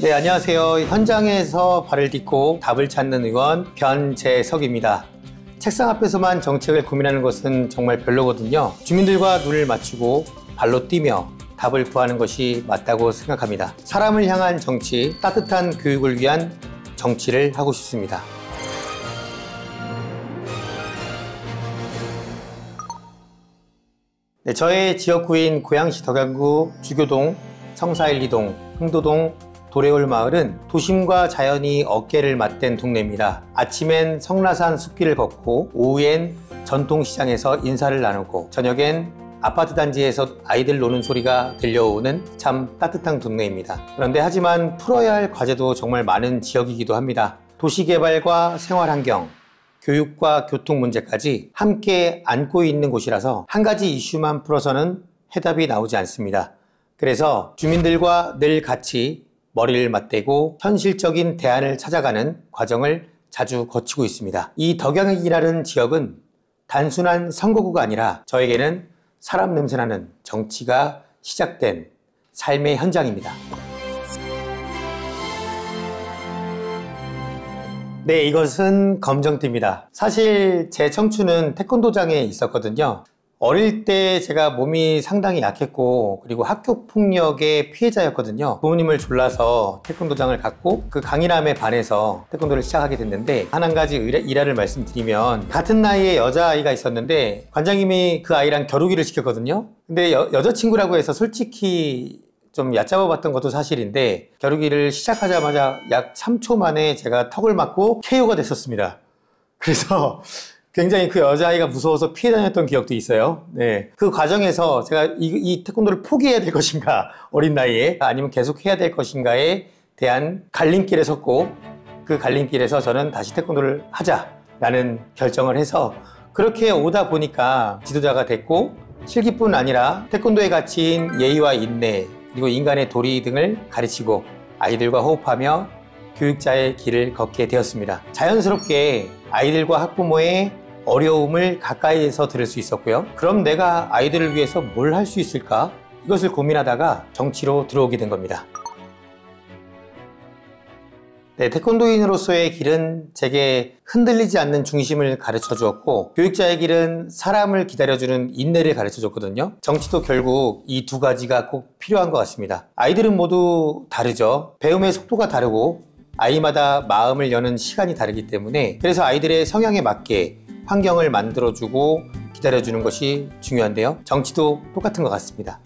네, 안녕하세요. 현장에서 발을 딛고 답을 찾는 의원 변재석입니다. 책상 앞에서만 정책을 고민하는 것은 정말 별로거든요. 주민들과 눈을 맞추고 발로 뛰며 답을 구하는 것이 맞다고 생각합니다. 사람을 향한 정치, 따뜻한 교육을 위한 정치를 하고 싶습니다. 네, 저의 지역구인 고양시 덕양구 주교동, 성사 1, 2동, 흥도동, 도래올 마을은 도심과 자연이 어깨를 맞댄 동네입니다. 아침엔 성라산 숲길을 걷고 오후엔 전통시장에서 인사를 나누고 저녁엔 아파트 단지에서 아이들 노는 소리가 들려오는 참 따뜻한 동네입니다. 그런데 하지만 풀어야 할 과제도 정말 많은 지역이기도 합니다. 도시개발과 생활환경, 교육과 교통 문제까지 함께 안고 있는 곳이라서 한 가지 이슈만 풀어서는 해답이 나오지 않습니다. 그래서 주민들과 늘 같이 머리를 맞대고 현실적인 대안을 찾아가는 과정을 자주 거치고 있습니다. 이 덕양이라는 지역은 단순한 선거구가 아니라 저에게는 사람 냄새나는 정치가 시작된 삶의 현장입니다. 네, 이것은 검정띠입니다. 사실 제 청춘은 태권도장에 있었거든요. 어릴 때 제가 몸이 상당히 약했고 그리고 학교 폭력의 피해자였거든요. 부모님을 졸라서 태권도장을 갖고 그 강인함에 반해서 태권도를 시작하게 됐는데 한 가지 일화를 말씀드리면 같은 나이에 여자아이가 있었는데 관장님이 그 아이랑 겨루기를 시켰거든요. 근데 여자친구라고 해서 솔직히 좀 얕잡아 봤던 것도 사실인데 겨루기를 시작하자마자 약 3초 만에 제가 턱을 맞고 KO가 됐었습니다. 그래서 굉장히 그 여자아이가 무서워서 피해 다녔던 기억도 있어요. 네. 그 과정에서 제가 이 태권도를 포기해야 될 것인가, 어린 나이에, 아니면 계속 해야 될 것인가에 대한 갈림길에 섰고 그 갈림길에서 저는 다시 태권도를 하자라는 결정을 해서 그렇게 오다 보니까 지도자가 됐고 실기뿐 아니라 태권도의 가치인 예의와 인내 그리고 인간의 도리 등을 가르치고 아이들과 호흡하며 교육자의 길을 걷게 되었습니다. 자연스럽게 아이들과 학부모의 어려움을 가까이에서 들을 수 있었고요. 그럼 내가 아이들을 위해서 뭘 할 수 있을까? 이것을 고민하다가 정치로 들어오게 된 겁니다. 네, 태권도인으로서의 길은 제게 흔들리지 않는 중심을 가르쳐 주었고 교육자의 길은 사람을 기다려주는 인내를 가르쳐 줬거든요. 정치도 결국 이 두 가지가 꼭 필요한 것 같습니다. 아이들은 모두 다르죠. 배움의 속도가 다르고 아이마다 마음을 여는 시간이 다르기 때문에 그래서 아이들의 성향에 맞게 환경을 만들어주고 기다려주는 것이 중요한데요. 정치도 똑같은 것 같습니다.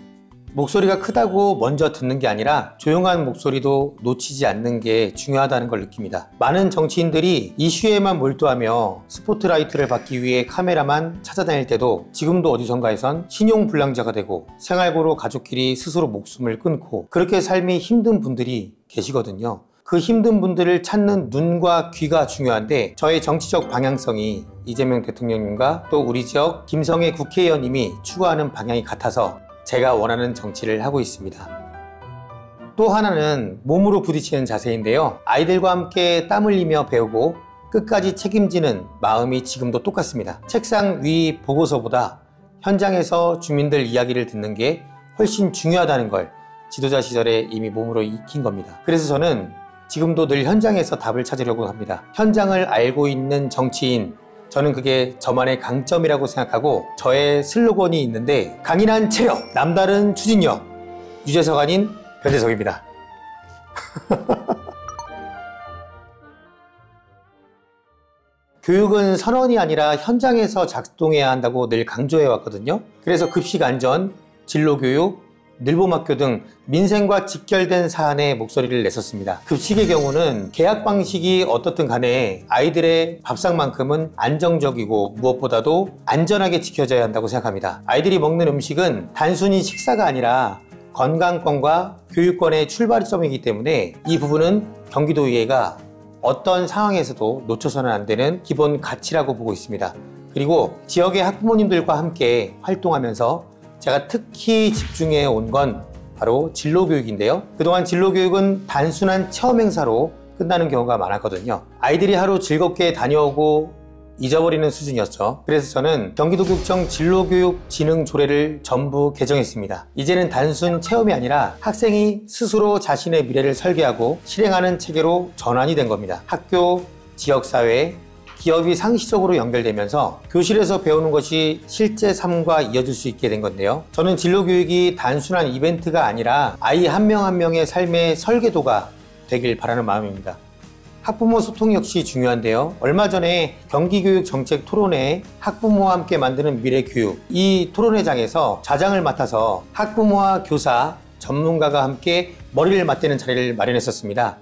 목소리가 크다고 먼저 듣는 게 아니라 조용한 목소리도 놓치지 않는 게 중요하다는 걸 느낍니다. 많은 정치인들이 이슈에만 몰두하며 스포트라이트를 받기 위해 카메라만 찾아다닐 때도 지금도 어디선가에선 신용불량자가 되고 생활고로 가족끼리 스스로 목숨을 끊고 그렇게 삶이 힘든 분들이 계시거든요. 그 힘든 분들을 찾는 눈과 귀가 중요한데 저의 정치적 방향성이 이재명 대통령님과 또 우리 지역 김성애 국회의원님이 추구하는 방향이 같아서 제가 원하는 정치를 하고 있습니다. 또 하나는 몸으로 부딪히는 자세인데요. 아이들과 함께 땀 흘리며 배우고 끝까지 책임지는 마음이 지금도 똑같습니다. 책상 위 보고서보다 현장에서 주민들 이야기를 듣는 게 훨씬 중요하다는 걸 지도자 시절에 이미 몸으로 익힌 겁니다. 그래서 저는 지금도 늘 현장에서 답을 찾으려고 합니다. 현장을 알고 있는 정치인, 저는 그게 저만의 강점이라고 생각하고 저의 슬로건이 있는데 강인한 체력, 남다른 추진력, 유재석 아닌 변재석입니다. 교육은 선언이 아니라 현장에서 작동해야 한다고 늘 강조해 왔거든요. 그래서 급식 안전, 진로교육, 늘봄학교 등 민생과 직결된 사안에 목소리를 냈었습니다. 급식의 경우는 계약 방식이 어떻든 간에 아이들의 밥상만큼은 안정적이고 무엇보다도 안전하게 지켜져야 한다고 생각합니다. 아이들이 먹는 음식은 단순히 식사가 아니라 건강권과 교육권의 출발점이기 때문에 이 부분은 경기도의회가 어떤 상황에서도 놓쳐서는 안 되는 기본 가치라고 보고 있습니다. 그리고 지역의 학부모님들과 함께 활동하면서 제가 특히 집중해 온 건 바로 진로교육인데요. 그동안 진로교육은 단순한 체험 행사로 끝나는 경우가 많았거든요. 아이들이 하루 즐겁게 다녀오고 잊어버리는 수준이었죠. 그래서 저는 경기도교육청 진로교육진흥조례를 전부 개정했습니다. 이제는 단순 체험이 아니라 학생이 스스로 자신의 미래를 설계하고 실행하는 체계로 전환이 된 겁니다. 학교, 지역사회, 기업이 상시적으로 연결되면서 교실에서 배우는 것이 실제 삶과 이어질 수 있게 된 건데요. 저는 진로교육이 단순한 이벤트가 아니라 아이 한 명 한 명의 삶의 설계도가 되길 바라는 마음입니다. 학부모 소통 역시 중요한데요. 얼마 전에 경기교육정책 토론회에 학부모와 함께 만드는 미래교육, 이 토론회장에서 좌장을 맡아서 학부모와 교사, 전문가가 함께 머리를 맞대는 자리를 마련했었습니다.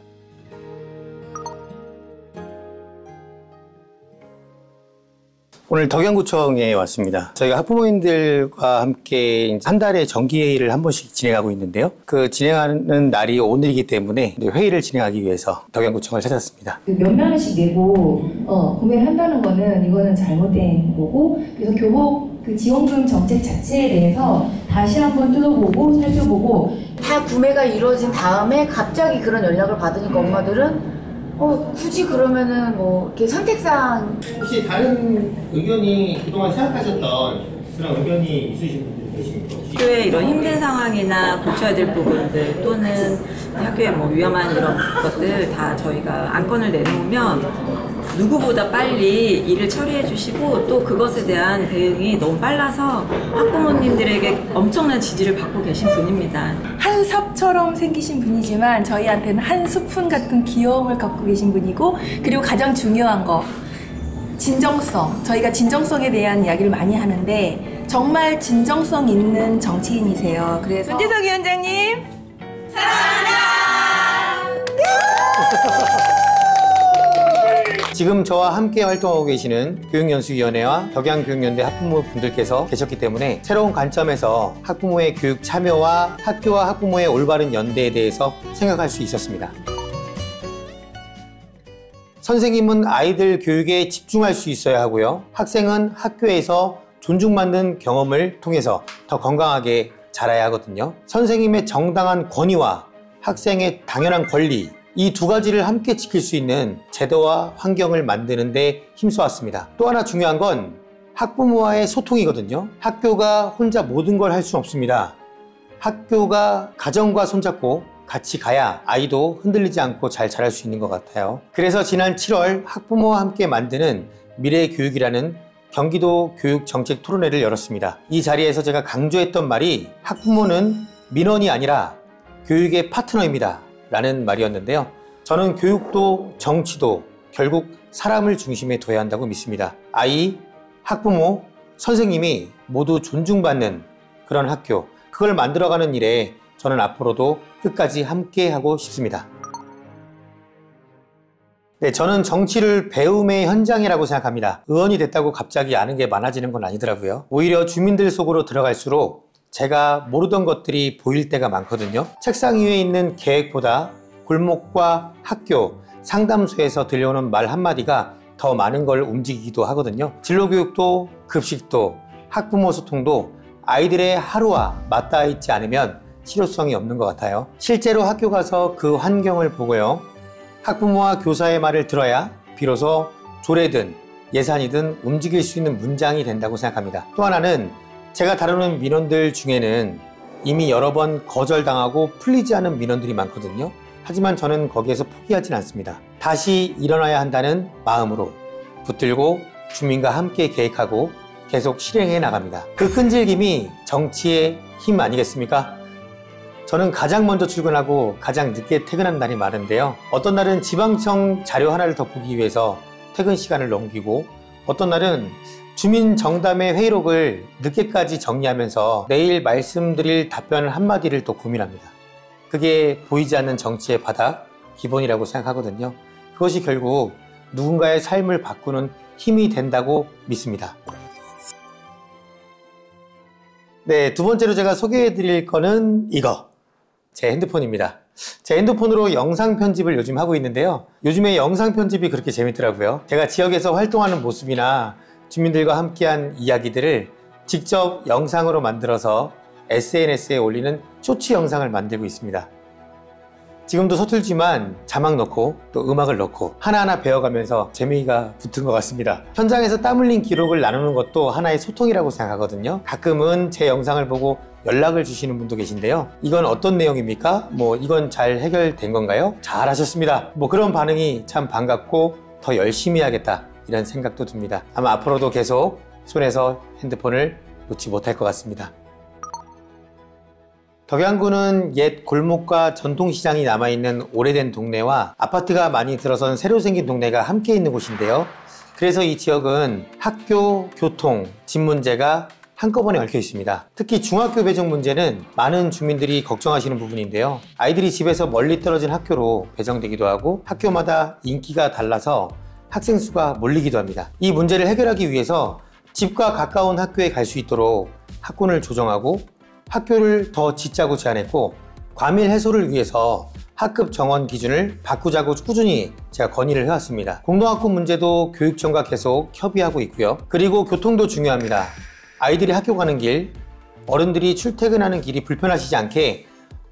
오늘 덕양구청에 왔습니다. 저희가 학부모님들과 함께 한 달에 정기회의를 한 번씩 진행하고 있는데요. 그 진행하는 날이 오늘이기 때문에 회의를 진행하기 위해서 덕양구청을 찾았습니다. 몇 명씩 내고 구매를 한다는 이거는 잘못된 거고, 그래서 교복 지원금 정책 자체에 대해서 다시 한번 뜯어보고 살펴보고, 다 구매가 이루어진 다음에 갑자기 그런 연락을 받으니까 엄마들은 굳이 그러면은 뭐 이렇게 선택사항. 혹시 다른 의견이 그동안 생각하셨던 그런 의견이 있으신 분들 계십니까? 학교의 이런 힘든 상황이나 고쳐야 될 부분들 또는 학교에 뭐 위험한 이런 것들 다 저희가 안건을 내놓으면 누구보다 빨리 일을 처리해 주시고 또 그것에 대한 대응이 너무 빨라서 학부모님들에게 엄청난 지지를 받고 계신 분입니다. 한 삽처럼 생기신 분이지만 저희한테는 한 스푼 같은 귀여움을 갖고 계신 분이고, 그리고 가장 중요한 거 진정성. 저희가 진정성에 대한 이야기를 많이 하는데 정말 진정성 있는 정치인이세요. 그래서 윤재석 위원장님 사랑합니다. 지금 저와 함께 활동하고 계시는 교육연수위원회와 덕양교육연대 학부모분들께서 계셨기 때문에 새로운 관점에서 학부모의 교육 참여와 학교와 학부모의 올바른 연대에 대해서 생각할 수 있었습니다. 선생님은 아이들 교육에 집중할 수 있어야 하고요. 학생은 학교에서 존중받는 경험을 통해서 더 건강하게 자라야 하거든요. 선생님의 정당한 권위와 학생의 당연한 권리, 이 두 가지를 함께 지킬 수 있는 제도와 환경을 만드는 데 힘써왔습니다. 또 하나 중요한 건 학부모와의 소통이거든요. 학교가 혼자 모든 걸 할 수는 없습니다. 학교가 가정과 손잡고 같이 가야 아이도 흔들리지 않고 잘 자랄 수 있는 것 같아요. 그래서 지난 7월 학부모와 함께 만드는 미래교육이라는 경기도 교육정책 토론회를 열었습니다. 이 자리에서 제가 강조했던 말이 학부모는 민원이 아니라 교육의 파트너입니다 라는 말이었는데요. 저는 교육도 정치도 결국 사람을 중심에 둬야 한다고 믿습니다. 아이, 학부모, 선생님이 모두 존중받는 그런 학교, 그걸 만들어가는 일에 저는 앞으로도 끝까지 함께 하고 싶습니다. 네, 저는 정치를 배움의 현장이라고 생각합니다. 의원이 됐다고 갑자기 아는 게 많아지는 건 아니더라고요. 오히려 주민들 속으로 들어갈수록 제가 모르던 것들이 보일 때가 많거든요. 책상 위에 있는 계획보다 골목과 학교, 상담소에서 들려오는 말 한마디가 더 많은 걸 움직이기도 하거든요. 진로교육도 급식도 학부모 소통도 아이들의 하루와 맞닿아 있지 않으면 실효성이 없는 것 같아요. 실제로 학교 가서 그 환경을 보고요. 학부모와 교사의 말을 들어야 비로소 조례든 예산이든 움직일 수 있는 문장이 된다고 생각합니다. 또 하나는 제가 다루는 민원들 중에는 이미 여러 번 거절당하고 풀리지 않은 민원들이 많거든요. 하지만 저는 거기에서 포기하진 않습니다. 다시 일어나야 한다는 마음으로 붙들고 주민과 함께 계획하고 계속 실행해 나갑니다. 그 끈질김이 정치의 힘 아니겠습니까? 저는 가장 먼저 출근하고 가장 늦게 퇴근한 날이 많은데요. 어떤 날은 지방청 자료 하나를 더 보기 위해서 퇴근 시간을 넘기고, 어떤 날은 주민 정담의 회의록을 늦게까지 정리하면서 내일 말씀드릴 답변을 한마디를 또 고민합니다. 그게 보이지 않는 정치의 바닥, 기본이라고 생각하거든요. 그것이 결국 누군가의 삶을 바꾸는 힘이 된다고 믿습니다. 네, 두 번째로 제가 소개해 드릴 거는 이거. 제 핸드폰입니다. 제 핸드폰으로 영상 편집을 요즘 하고 있는데요. 요즘에 영상 편집이 그렇게 재밌더라고요. 제가 지역에서 활동하는 모습이나 주민들과 함께한 이야기들을 직접 영상으로 만들어서 SNS에 올리는 쇼츠 영상을 만들고 있습니다. 지금도 서툴지만 자막 넣고 또 음악을 넣고 하나하나 배워가면서 재미가 붙은 것 같습니다. 현장에서 땀 흘린 기록을 나누는 것도 하나의 소통이라고 생각하거든요. 가끔은 제 영상을 보고 연락을 주시는 분도 계신데요. 이건 어떤 내용입니까? 이건 잘 해결된 건가요? 잘 하셨습니다. 그런 반응이 참 반갑고 더 열심히 해야겠다 이런 생각도 듭니다. 아마 앞으로도 계속 손에서 핸드폰을 놓지 못할 것 같습니다. 덕양구는 옛 골목과 전통시장이 남아있는 오래된 동네와 아파트가 많이 들어선 새로 생긴 동네가 함께 있는 곳인데요. 그래서 이 지역은 학교, 교통, 집 문제가 한꺼번에 얽혀 있습니다. 특히 중학교 배정 문제는 많은 주민들이 걱정하시는 부분인데요. 아이들이 집에서 멀리 떨어진 학교로 배정되기도 하고 학교마다 인기가 달라서 학생 수가 몰리기도 합니다. 이 문제를 해결하기 위해서 집과 가까운 학교에 갈 수 있도록 학군을 조정하고 학교를 더 짓자고 제안했고, 과밀 해소를 위해서 학급 정원 기준을 바꾸자고 꾸준히 제가 건의를 해왔습니다. 공동학군 문제도 교육청과 계속 협의하고 있고요. 그리고 교통도 중요합니다. 아이들이 학교 가는 길, 어른들이 출퇴근하는 길이 불편하시지 않게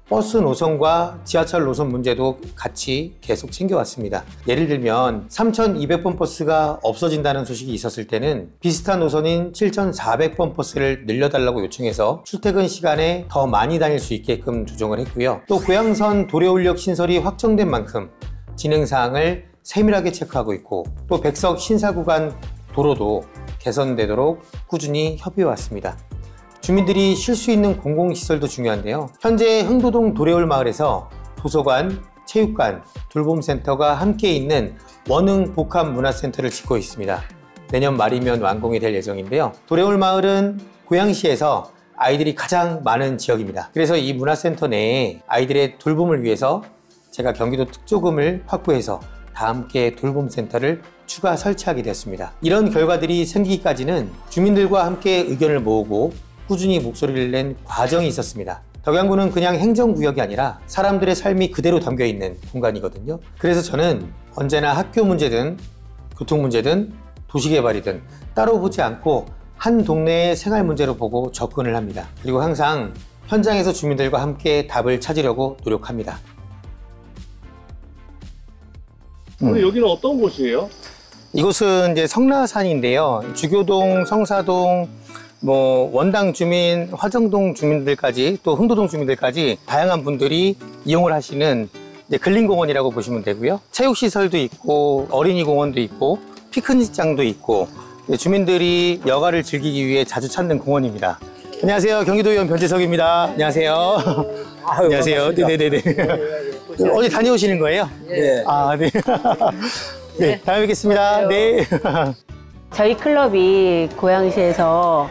버스 노선과 지하철 노선 문제도 같이 계속 챙겨왔습니다. 예를 들면 3200번 버스가 없어진다는 소식이 있었을 때는 비슷한 노선인 7400번 버스를 늘려달라고 요청해서 출퇴근 시간에 더 많이 다닐 수 있게끔 조정을 했고요. 또 고양선 도래올역 신설이 확정된 만큼 진행사항을 세밀하게 체크하고 있고, 또 백석 신사구간 도로도 개선되도록 꾸준히 협의해왔습니다. 주민들이 쉴 수 있는 공공시설도 중요한데요. 현재 흥도동 도래올 마을에서 도서관, 체육관, 돌봄센터가 함께 있는 원흥 복합문화센터를 짓고 있습니다. 내년 말이면 완공이 될 예정인데요. 도래올 마을은 고양시에서 아이들이 가장 많은 지역입니다. 그래서 이 문화센터 내에 아이들의 돌봄을 위해서 제가 경기도 특조금을 확보해서 다 함께 돌봄센터를 추가 설치하게 되었습니다. 이런 결과들이 생기기까지는 주민들과 함께 의견을 모으고 꾸준히 목소리를 낸 과정이 있었습니다. 덕양구는 그냥 행정구역이 아니라 사람들의 삶이 그대로 담겨있는 공간이거든요. 그래서 저는 언제나 학교 문제든 교통 문제든 도시개발이든 따로 보지 않고 한 동네의 생활 문제로 보고 접근을 합니다. 그리고 항상 현장에서 주민들과 함께 답을 찾으려고 노력합니다. 오늘 여기는 어떤 곳이에요? 이곳은 이제 성나산인데요. 주교동, 성사동, 원당 주민, 화정동 주민들까지 또 흥도동 주민들까지 다양한 분들이 이용을 하시는 이제 근린공원이라고 보시면 되고요. 체육시설도 있고 어린이공원도 있고 피크닉장도 있고 주민들이 여가를 즐기기 위해 자주 찾는 공원입니다. 안녕하세요. 경기도의원 변재석입니다. 안녕하세요. 안녕하세요. 네네네. 어디 다녀오시는 거예요? 네. 네. 네, 다음에 뵙겠습니다. 네. 저희 클럽이 고양시에서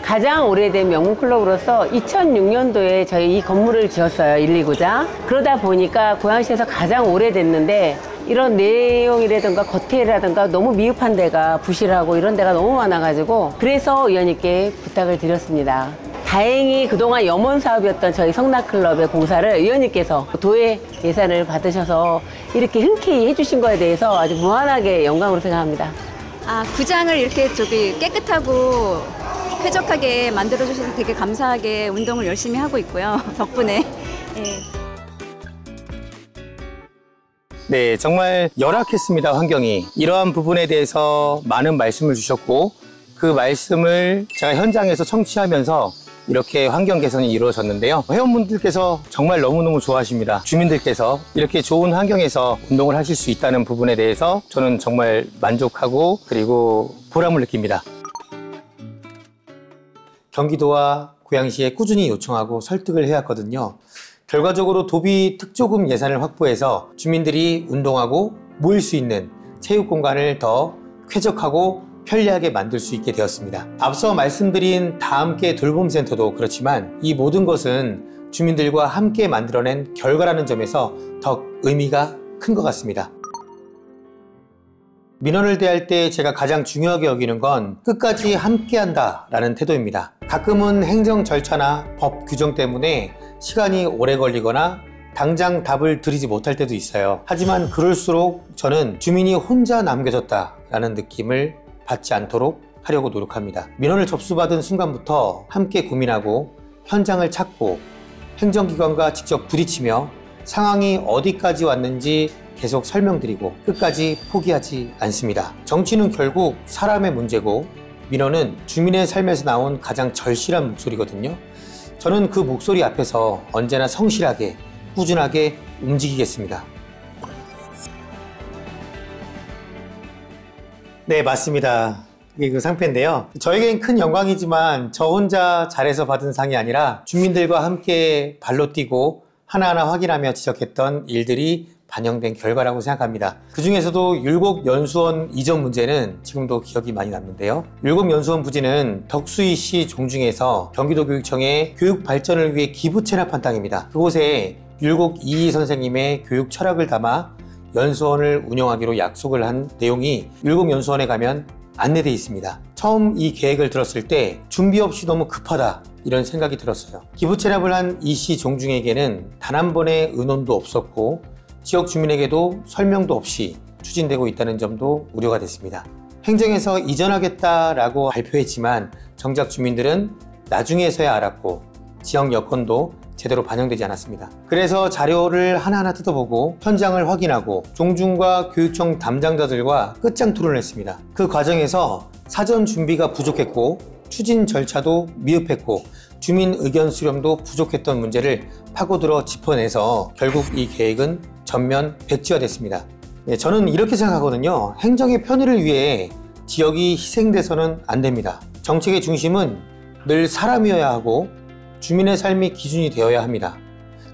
가장 오래된 명문 클럽으로서 2006년도에 저희 이 건물을 지었어요. 129장. 그러다 보니까 고양시에서 가장 오래됐는데 이런 내용이라든가 겉에라든가 너무 미흡한 데가 부실하고 이런 데가 너무 많아가지고 그래서 의원님께 부탁을 드렸습니다. 다행히 그동안 염원 사업이었던 저희 성나클럽의 공사를 의원님께서 도의 예산을 받으셔서 이렇게 흔쾌히 해주신 거에 대해서 아주 무한하게 영광으로 생각합니다. 구장을 이렇게 깨끗하고 쾌적하게 만들어주셔서 되게 감사하게 운동을 열심히 하고 있고요. 덕분에. 네, 정말 열악했습니다, 환경이. 이러한 부분에 대해서 많은 말씀을 주셨고 그 말씀을 제가 현장에서 청취하면서 이렇게 환경 개선이 이루어졌는데요. 회원분들께서 정말 너무너무 좋아하십니다. 주민들께서 이렇게 좋은 환경에서 운동을 하실 수 있다는 부분에 대해서 저는 정말 만족하고 그리고 보람을 느낍니다. 경기도와 고양시에 꾸준히 요청하고 설득을 해왔거든요. 결과적으로 도비 특조금 예산을 확보해서 주민들이 운동하고 모일 수 있는 체육 공간을 더 쾌적하고 편리하게 만들 수 있게 되었습니다. 앞서 말씀드린 다함께 돌봄센터도 그렇지만 이 모든 것은 주민들과 함께 만들어낸 결과라는 점에서 더 의미가 큰 것 같습니다. 민원을 대할 때 제가 가장 중요하게 여기는 건 끝까지 함께한다 라는 태도입니다. 가끔은 행정 절차나 법 규정 때문에 시간이 오래 걸리거나 당장 답을 드리지 못할 때도 있어요. 하지만 그럴수록 저는 주민이 혼자 남겨졌다 라는 느낌을 받지 않도록 하려고 노력합니다. 민원을 접수받은 순간부터 함께 고민하고 현장을 찾고 행정기관과 직접 부딪히며 상황이 어디까지 왔는지 계속 설명드리고 끝까지 포기하지 않습니다. 정치는 결국 사람의 문제고 민원은 주민의 삶에서 나온 가장 절실한 목소리거든요. 저는 그 목소리 앞에서 언제나 성실하게 꾸준하게 움직이겠습니다. 네, 맞습니다. 이게 그 상패인데요. 저에겐 큰 영광이지만 저 혼자 잘해서 받은 상이 아니라 주민들과 함께 발로 뛰고 하나하나 확인하며 지적했던 일들이 반영된 결과라고 생각합니다. 그 중에서도 율곡연수원 이전 문제는 지금도 기억이 많이 남는데요. 율곡연수원 부지는 덕수이시 종중에서 경기도교육청의 교육 발전을 위해 기부 체납한 땅입니다. 그곳에 율곡 이희 선생님의 교육 철학을 담아 연수원을 운영하기로 약속을 한 내용이 율곡연수원에 가면 안내되어 있습니다. 처음 이 계획을 들었을 때 준비 없이 너무 급하다 이런 생각이 들었어요. 기부 체납을 한 이씨 종중에게는 단 한 번의 의논도 없었고 지역 주민에게도 설명도 없이 추진되고 있다는 점도 우려가 됐습니다. 행정에서 이전하겠다라고 발표했지만 정작 주민들은 나중에서야 알았고 지역 여건도 제대로 반영되지 않았습니다. 그래서 자료를 하나하나 뜯어보고 현장을 확인하고 종중과 교육청 담당자들과 끝장 토론을 했습니다. 그 과정에서 사전 준비가 부족했고 추진 절차도 미흡했고 주민 의견 수렴도 부족했던 문제를 파고들어 짚어내서 결국 이 계획은 전면 백지화됐습니다. 네, 저는 이렇게 생각하거든요. 행정의 편의를 위해 지역이 희생돼서는 안 됩니다. 정책의 중심은 늘 사람이어야 하고 주민의 삶이 기준이 되어야 합니다.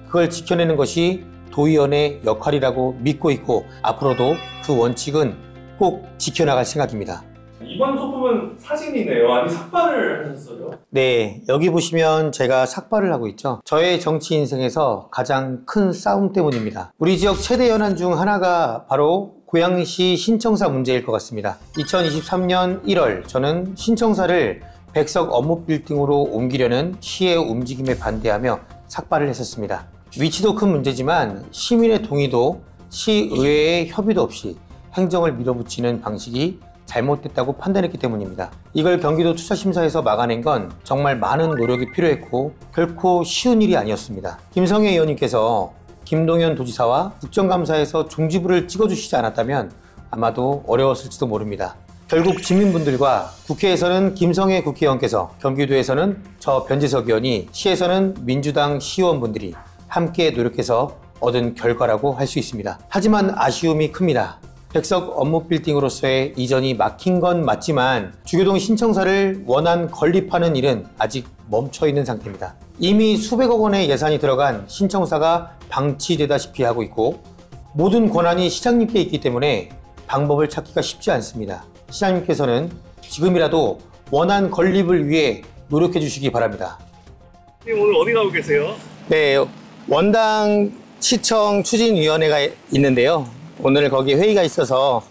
그걸 지켜내는 것이 도의원의 역할이라고 믿고 있고 앞으로도 그 원칙은 꼭 지켜나갈 생각입니다. 이번 소품은 사진이네요. 아니 삭발을 하셨어요? 네, 여기 보시면 제가 삭발을 하고 있죠. 저의 정치 인생에서 가장 큰 싸움 때문입니다. 우리 지역 최대 연한 중 하나가 바로 고양시 신청사 문제일 것 같습니다. 2023년 1월 저는 신청사를 백석 업무빌딩으로 옮기려는 시의 움직임에 반대하며 삭발을 했었습니다. 위치도 큰 문제지만 시민의 동의도 시의회의 협의도 없이 행정을 밀어붙이는 방식이 잘못됐다고 판단했기 때문입니다. 이걸 경기도 투자심사에서 막아낸 건 정말 많은 노력이 필요했고 결코 쉬운 일이 아니었습니다. 김성애 의원님께서 김동연 도지사와 국정감사에서 종지부를 찍어주시지 않았다면 아마도 어려웠을지도 모릅니다. 결국 주민분들과 국회에서는 김성애 국회의원께서, 경기도에서는 저 변재석 의원이, 시에서는 민주당 시의원분들이 함께 노력해서 얻은 결과라고 할 수 있습니다. 하지만 아쉬움이 큽니다. 백석 업무빌딩으로서의 이전이 막힌 건 맞지만 주교동 신청사를 원안 건립하는 일은 아직 멈춰있는 상태입니다. 이미 수백억 원의 예산이 들어간 신청사가 방치되다시피 하고 있고 모든 권한이 시장님께 있기 때문에 방법을 찾기가 쉽지 않습니다. 시장님께서는 지금이라도 원안 건립을 위해 노력해 주시기 바랍니다. 오늘 어디 가고 계세요? 네, 원당 시청 추진위원회가 있는데요. 오늘 거기 회의가 있어서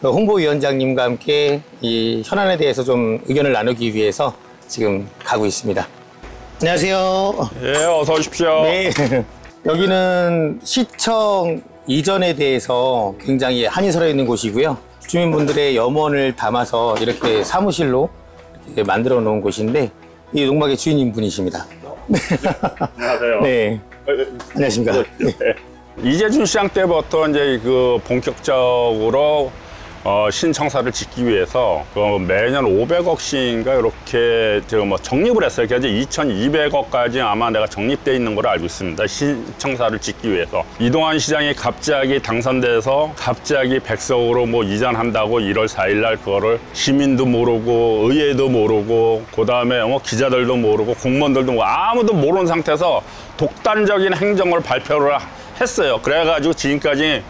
홍보위원장님과 함께 이 현안에 대해서 좀 의견을 나누기 위해서 지금 가고 있습니다. 안녕하세요. 예, 어서 오십시오. 네, 여기는 시청 이전에 대해서 굉장히 한이 서려 있는 곳이고요. 주민분들의 염원을 담아서 이렇게 사무실로 이렇게 만들어 놓은 곳인데 이 농막의 주인님 분이십니다. 안녕하세요. 네, 안녕하십니까. 네. 이재준 시장 때부터 이제 그 본격적으로 신청사를 짓기 위해서 매년 500억씩인가 이렇게 뭐 적립을 했어요. 그래서 2,200억까지 아마 내가 적립돼 있는 걸로 알고 있습니다. 신청사를 짓기 위해서. 이동환 시장이 갑자기 당선돼서 갑자기 백석으로 뭐 이전한다고 1월 4일 날 그거를 시민도 모르고 의회도 모르고 그다음에 뭐 기자들도 모르고 공무원들도 모르고 아무도 모르는 상태에서 독단적인 행정을 발표를 했어요. 그래가지고 지금까지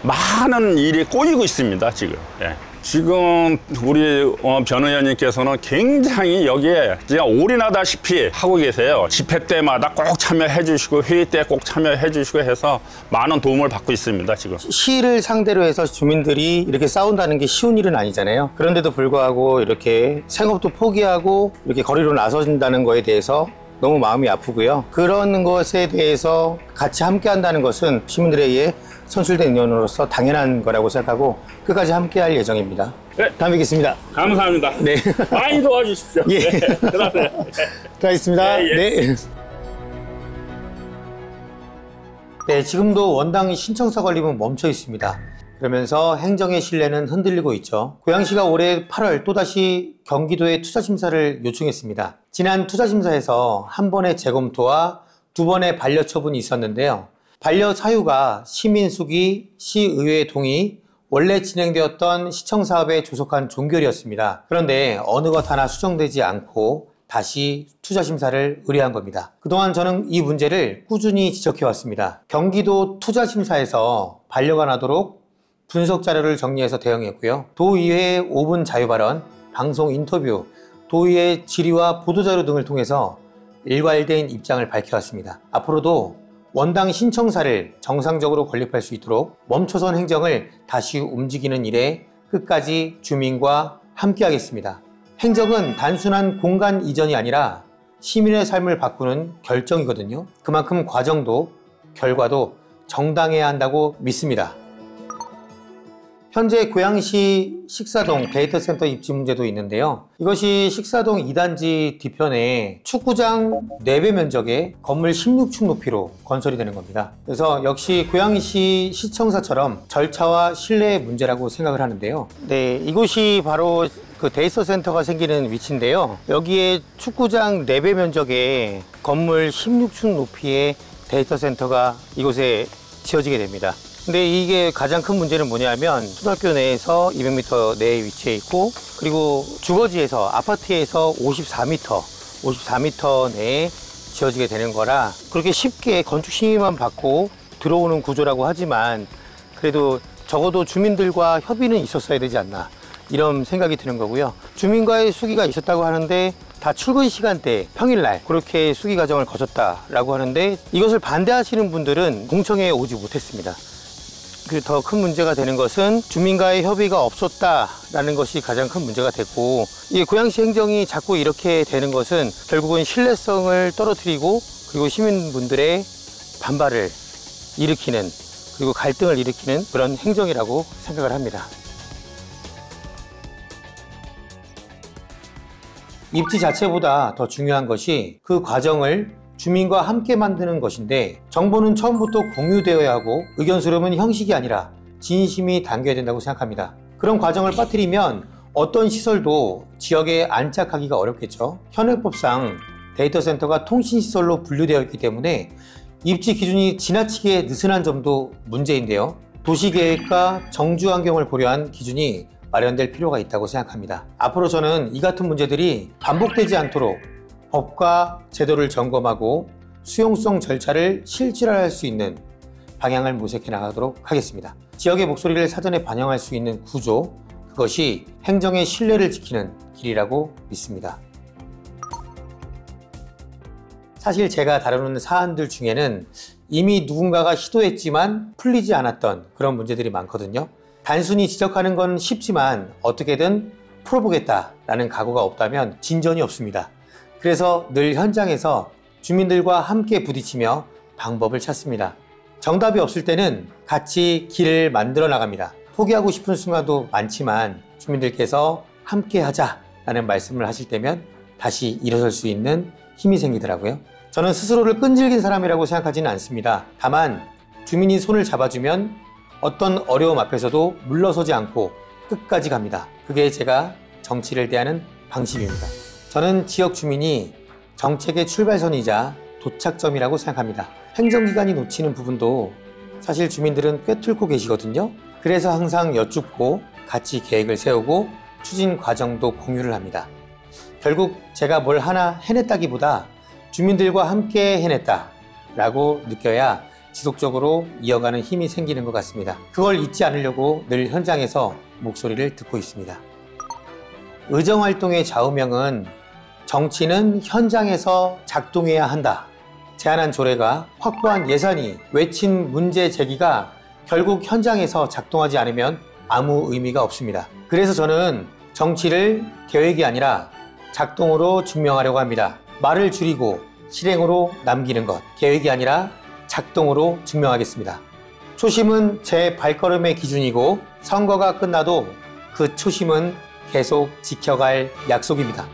많은 일이 꼬이고 있습니다, 지금. 예. 지금 우리 변 의원님께서는 굉장히 여기에 진짜 올인하다시피 하고 계세요. 집회 때마다 꼭 참여해 주시고 회의 때 꼭 참여해 주시고 해서 많은 도움을 받고 있습니다, 지금. 시를 상대로 해서 주민들이 이렇게 싸운다는 게 쉬운 일은 아니잖아요. 그런데도 불구하고 이렇게 생업도 포기하고 이렇게 거리로 나선다는 거에 대해서 너무 마음이 아프고요. 그런 것에 대해서 같이 함께 한다는 것은 시민들에 의해 선출된 의원으로서 당연한 거라고 생각하고 끝까지 함께 할 예정입니다. 네. 다음에 뵙겠습니다. 감사합니다. 네. 많이 도와주십시오. 예. 네. 들어가겠습니다. 예, 예. 네. 네, 지금도 원당 신청서 걸리면 멈춰 있습니다. 그러면서 행정의 신뢰는 흔들리고 있죠. 고양시가 올해 8월 또다시 경기도에 투자심사를 요청했습니다. 지난 투자심사에서 한 번의 재검토와 두 번의 반려 처분이 있었는데요. 반려 사유가 시민수기, 시의회 동의, 원래 진행되었던 시청사업에 조속한 종결이었습니다. 그런데 어느 것 하나 수정되지 않고 다시 투자심사를 의뢰한 겁니다. 그동안 저는 이 문제를 꾸준히 지적해왔습니다. 경기도 투자심사에서 반려가 나도록 분석 자료를 정리해서 대응했고요. 도의회 5분 자유발언, 방송 인터뷰, 도의회 질의와 보도자료 등을 통해서 일괄된 입장을 밝혀왔습니다. 앞으로도 원당 신청사를 정상적으로 건립할 수 있도록 멈춰선 행정을 다시 움직이는 일에 끝까지 주민과 함께하겠습니다. 행정은 단순한 공간 이전이 아니라 시민의 삶을 바꾸는 결정이거든요. 그만큼 과정도 결과도 정당해야 한다고 믿습니다. 현재 고양시 식사동 데이터센터 입지 문제도 있는데요. 이것이 식사동 2단지 뒤편에 축구장 4배 면적의 건물 16층 높이로 건설이 되는 겁니다. 그래서 역시 고양시 시청사처럼 절차와 신뢰의 문제라고 생각을 하는데요. 네, 이곳이 바로 그 데이터센터가 생기는 위치인데요. 여기에 축구장 4배 면적의 건물 16층 높이의 데이터센터가 이곳에 지어지게 됩니다. 근데 이게 가장 큰 문제는 뭐냐면 초등학교 내에서 200m 내에 위치해 있고, 그리고 주거지에서 아파트에서 54m 내에 지어지게 되는 거라 그렇게 쉽게 건축 심의만 받고 들어오는 구조라고 하지만 그래도 적어도 주민들과 협의는 있었어야 되지 않나, 이런 생각이 드는 거고요. 주민과의 수기가 있었다고 하는데 다 출근 시간대 평일날 그렇게 수기 과정을 거쳤다라고 하는데, 이것을 반대하시는 분들은 공청회에 오지 못했습니다. 더 큰 문제가 되는 것은 주민과의 협의가 없었다라는 것이 가장 큰 문제가 됐고, 이 고양시 행정이 자꾸 이렇게 되는 것은 결국은 신뢰성을 떨어뜨리고 그리고 시민분들의 반발을 일으키는, 그리고 갈등을 일으키는 그런 행정이라고 생각을 합니다. 입지 자체보다 더 중요한 것이 그 과정을 주민과 함께 만드는 것인데, 정보는 처음부터 공유되어야 하고 의견 수렴은 형식이 아니라 진심이 담겨야 된다고 생각합니다. 그런 과정을 빠뜨리면 어떤 시설도 지역에 안착하기가 어렵겠죠. 현행법상 데이터센터가 통신시설로 분류되어 있기 때문에 입지 기준이 지나치게 느슨한 점도 문제인데요. 도시계획과 정주환경을 고려한 기준이 마련될 필요가 있다고 생각합니다. 앞으로 저는 이 같은 문제들이 반복되지 않도록 법과 제도를 점검하고 수용성 절차를 실질화할 수 있는 방향을 모색해 나가도록 하겠습니다. 지역의 목소리를 사전에 반영할 수 있는 구조, 그것이 행정의 신뢰를 지키는 길이라고 믿습니다. 사실 제가 다루는 사안들 중에는 이미 누군가가 시도했지만 풀리지 않았던 그런 문제들이 많거든요. 단순히 지적하는 건 쉽지만 어떻게든 풀어보겠다라는 각오가 없다면 진전이 없습니다. 그래서 늘 현장에서 주민들과 함께 부딪히며 방법을 찾습니다. 정답이 없을 때는 같이 길을 만들어 나갑니다. 포기하고 싶은 순간도 많지만 주민들께서 함께 하자라는 말씀을 하실 때면 다시 일어설 수 있는 힘이 생기더라고요. 저는 스스로를 끈질긴 사람이라고 생각하지는 않습니다. 다만 주민이 손을 잡아주면 어떤 어려움 앞에서도 물러서지 않고 끝까지 갑니다. 그게 제가 정치를 대하는 방식입니다. 저는 지역 주민이 정책의 출발선이자 도착점이라고 생각합니다. 행정기관이 놓치는 부분도 사실 주민들은 꿰뚫고 계시거든요. 그래서 항상 여쭙고 같이 계획을 세우고 추진 과정도 공유를 합니다. 결국 제가 뭘 하나 해냈다기보다 주민들과 함께 해냈다라고 느껴야 지속적으로 이어가는 힘이 생기는 것 같습니다. 그걸 잊지 않으려고 늘 현장에서 목소리를 듣고 있습니다. 의정활동의 좌우명은 정치는 현장에서 작동해야 한다. 제안한 조례가 확보한 예산이 외친 문제 제기가 결국 현장에서 작동하지 않으면 아무 의미가 없습니다. 그래서 저는 정치를 계획이 아니라 작동으로 증명하려고 합니다. 말을 줄이고 실행으로 남기는 것, 계획이 아니라 작동으로 증명하겠습니다. 초심은 제 발걸음의 기준이고 선거가 끝나도 그 초심은 계속 지켜갈 약속입니다.